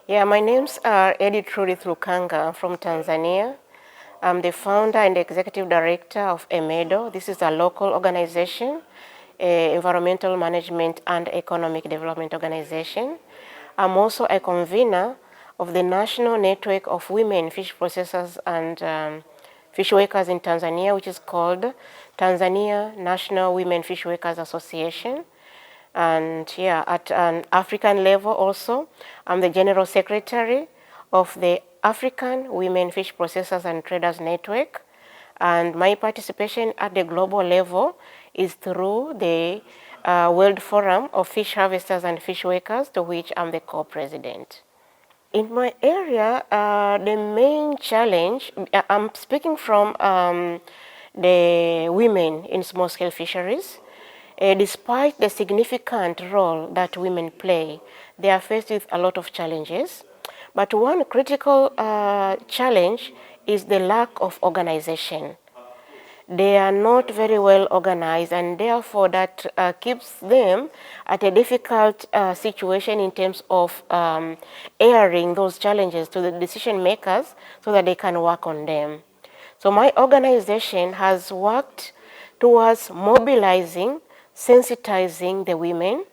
Yeah, my name's Editrudith Lukanga from Tanzania. I'm the founder and executive director of EMEDO. This is a local organization, environmental management and economic development organization. I'm also a convener of the National Network of Women Fish Processors and Fish Workers in Tanzania, which is called Tanzania National Women Fish Workers Association. And yeah, at an African level also, I'm the General Secretary of the African Women Fish Processors and Traders Network. And my participation at the global level is through the World Forum of Fish Harvesters and Fish Workers, to which I'm the co-president. In my area, the main challenge, I'm speaking from the women in small-scale fisheries. Despite the significant role that women play, they are faced with a lot of challenges. But one critical challenge is the lack of organization. They are not very well organized, and therefore that keeps them at a difficult situation in terms of airing those challenges to the decision makers so that they can work on them. So my organization has worked towards mobilizing, sensitizing the women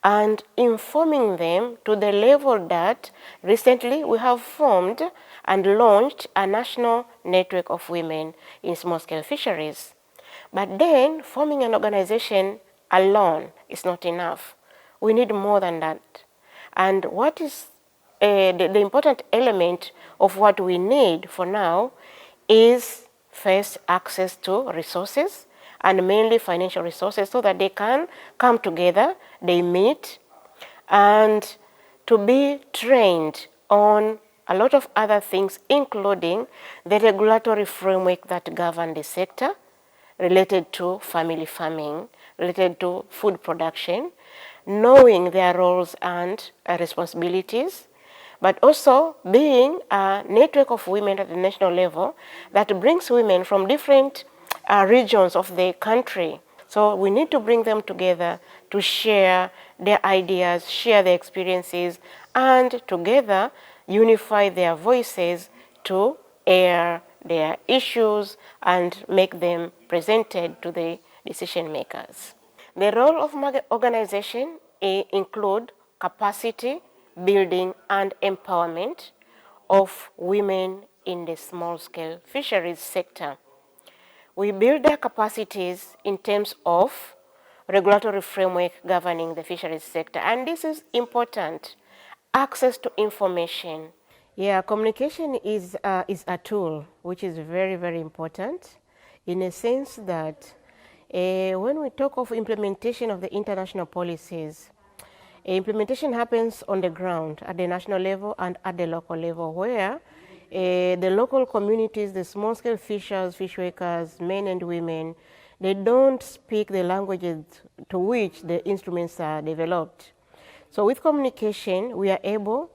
and informing them to the level that recently we have formed and launched a national network of women in small-scale fisheries. But then forming an organization alone is not enough. We need more than that. And what is the important element of what we need for now is first access to resources, and mainly financial resources, so that they can come together, they meet, and to be trained on a lot of other things, including the regulatory framework that govern the sector related to family farming, related to food production, knowing their roles and responsibilities, but also being a network of women at the national level that brings women from different regions of the country. So we need to bring them together to share their ideas, share their experiences, and together unify their voices to air their issues and make them presented to the decision makers. The role of my organization include capacity building and empowerment of women in the small-scale fisheries sector. We build their capacities in terms of regulatory framework governing the fisheries sector, and this is important. Access to information. Yeah, communication is a tool which is very, very important, in a sense that when we talk of implementation of the international policies, implementation happens on the ground at the national level and at the local level, where the local communities, the small-scale fishers, fish workers, men and women, they don't speak the languages to which the instruments are developed. So with communication, we are able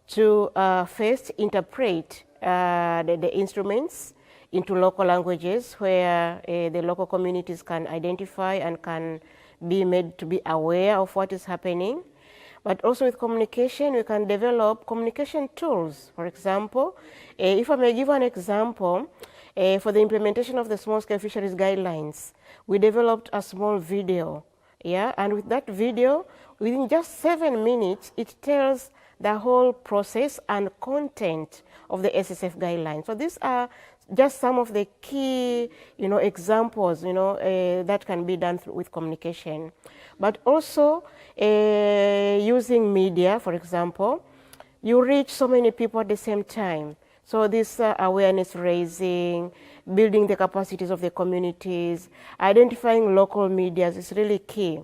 to first interpret the instruments into local languages, where the local communities can identify and can be made to be aware of what is happening. But also with communication, we can develop communication tools. For example, if I may give an example, for the implementation of the small-scale fisheries guidelines, we developed a small video, and with that video, within just 7 minutes, it tells the whole process and content of the SSF guidelines. So these are just some of the key, examples, that can be done with communication. But also using media, for example, you reach so many people at the same time. So this awareness raising, building the capacities of the communities, identifying local medias is really key.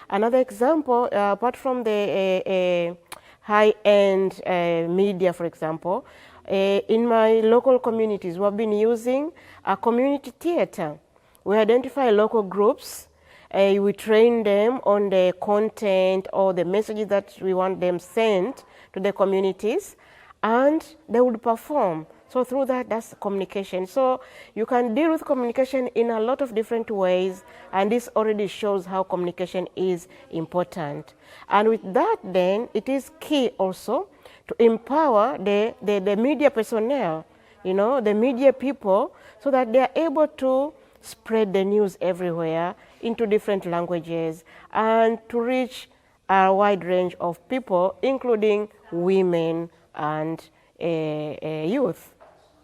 Another example, apart from the high-end media, for example, in my local communities, we have been using a community theater. We identify local groups, we train them on the content or the messages that we want them sent to the communities, and they would perform. So through that, that's communication. So you can deal with communication in a lot of different ways, and this already shows how communication is important. And with that, then, it is key also to empower the media personnel, you know, the media people, so that they are able to spread the news everywhere into different languages and to reach a wide range of people, including women and youth.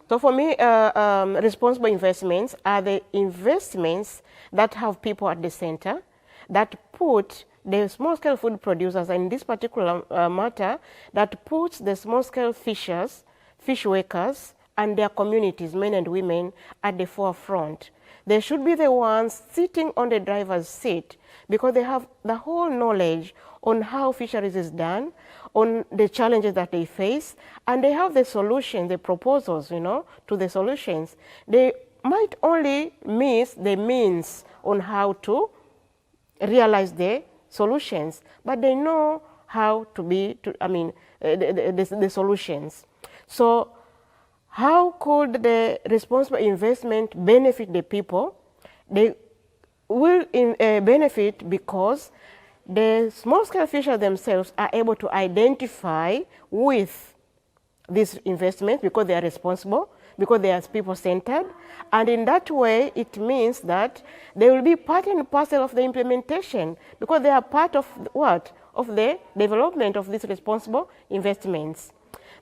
So for me, responsible investments are the investments that have people at the center, that put the small-scale food producers, and in this particular matter, that puts the small-scale fishers, fish workers, and their communities, men and women, at the forefront. They should be the ones sitting on the driver's seat because they have the whole knowledge on how fisheries is done, on the challenges that they face, and they have the solution, the proposals, you know, to the solutions. They might only miss the means on how to realize the solutions, but they know how to be, the solutions. So how could the responsible investment benefit the people? They will benefit because the small-scale fishers themselves are able to identify with this investment because they are responsible, because they are people-centered, and in that way it means that they will be part and parcel of the implementation because they are part of what? Of the development of these responsible investments.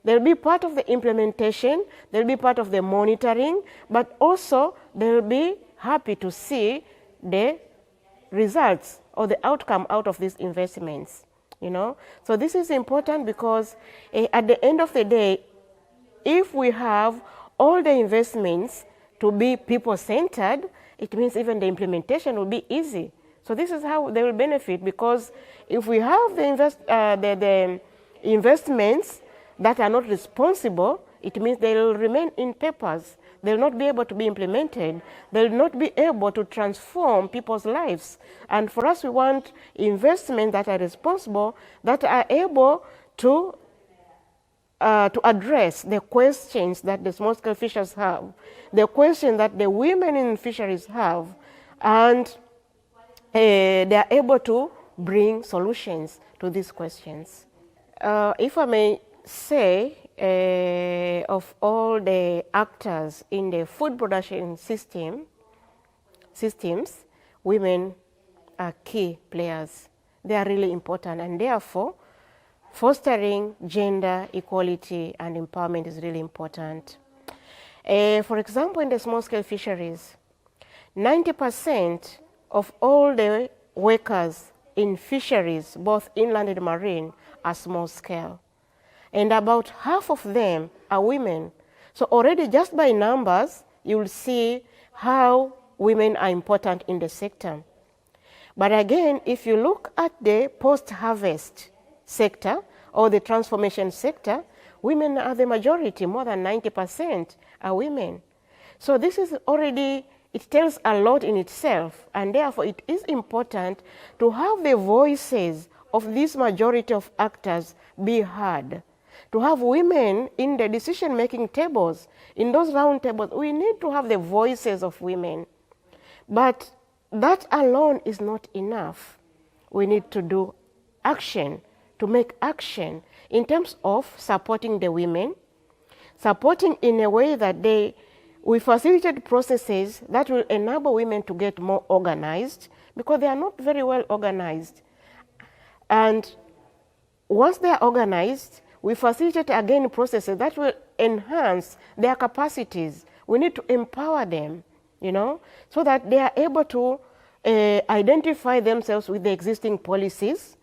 They'll be part of the implementation, they'll be part of the monitoring, but also they'll be happy to see the results or the outcome out of these investments, you know. So this is important because at the end of the day, if we have all the investments to be people-centered, it means even the implementation will be easy. So this is how they will benefit, because if we have the investments that are not responsible, it means they will remain in papers. They will not be able to be implemented. They will not be able to transform people's lives. And for us, we want investments that are responsible, that are able to address the questions that the small-scale fishers have, the questions that the women in fisheries have, and they are able to bring solutions to these questions. If I may say, of all the actors in the food production systems, women are key players. They are really important, and therefore fostering gender equality and empowerment is really important. For example, in the small-scale fisheries, 90% of all the workers in fisheries, both inland and marine, are small-scale. And about half of them are women. So already just by numbers, you will see how women are important in the sector. But again, if you look at the post-harvest sector or the transformation sector, women are the majority, more than 90% are women. So this is already, it tells a lot in itself, and therefore it is important to have the voices of this majority of actors be heard. To have women in the decision-making tables, in those round tables, we need to have the voices of women. But that alone is not enough. We need to do action, to make action in terms of supporting the women, supporting in a way that we facilitate processes that will enable women to get more organized, because they are not very well organized. And once they are organized, we facilitate again processes that will enhance their capacities. We need to empower them, you know, so that they are able to identify themselves with the existing policies,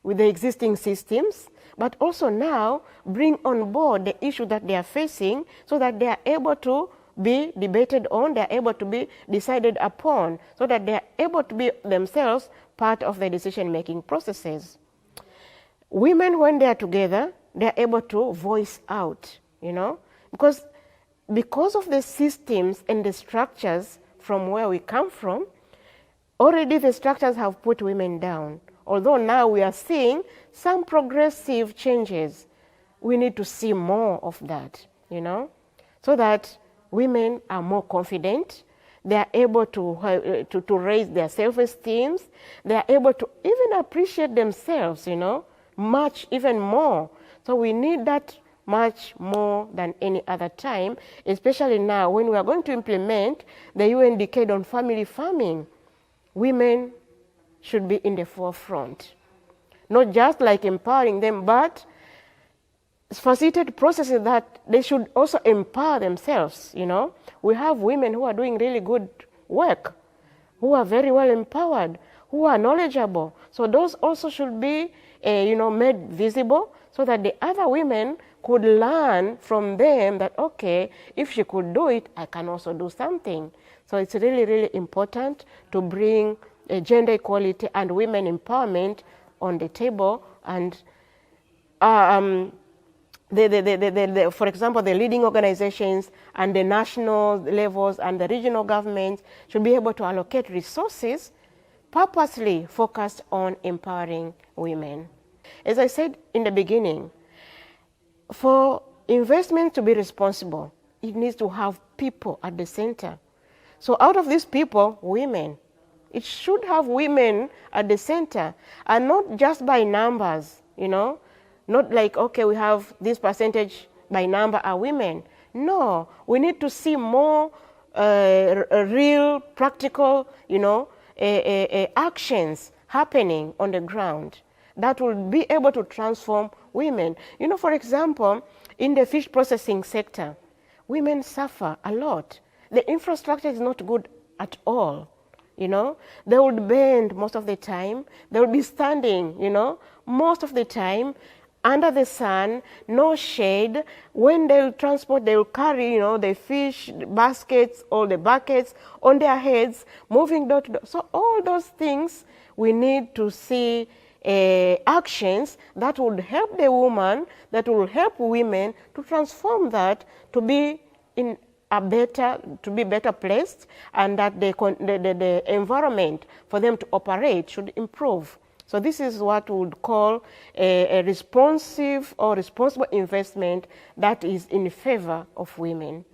with the existing systems, but also now bring on board the issue that they are facing so that they are able to be debated on, they are able to be decided upon, so that they are able to be themselves part of the decision-making processes. Women, when they are together, they are able to voice out, you know, because of the systems and the structures from where we come from, already the structures have put women down. Although now we are seeing some progressive changes, we need to see more of that, you know. so that women are more confident. They are able to raise their self-esteem. They are able to even appreciate themselves, you know, much even more. So we need that much more than any other time, especially now when we are going to implement the UN Decade on Family Farming. Women should be in the forefront, not just like empowering them, but facilitate processes that they should also empower themselves, you know. We have women who are doing really good work, who are very well empowered, who are knowledgeable. So those also should be, you know, made visible so that the other women could learn from them that, okay, if she could do it, I can also do something. So it's really, really important to bring gender equality and women empowerment on the table. And for example, the leading organizations and the national levels and the regional governments should be able to allocate resources purposely focused on empowering women. As I said in the beginning, for investment to be responsible, it needs to have people at the center. So out of these people, women. It should have women at the center, and not just by numbers, you know. Not like, okay, we have this percentage by number are women. No, we need to see more real, practical, you know, actions happening on the ground that will be able to transform women. You know, for example, in the fish processing sector, women suffer a lot. The infrastructure is not good at all. You know, they would bend most of the time. They would be standing, you know, most of the time under the sun, no shade. When they'll transport, they'll carry, you know, the fish baskets or the buckets on their heads, moving door to door. So all those things, we need to see actions that would help the woman, that will help women to transform that to be in a better placed, and that the environment for them to operate should improve. So this is what we would call a responsive or responsible investment that is in favor of women.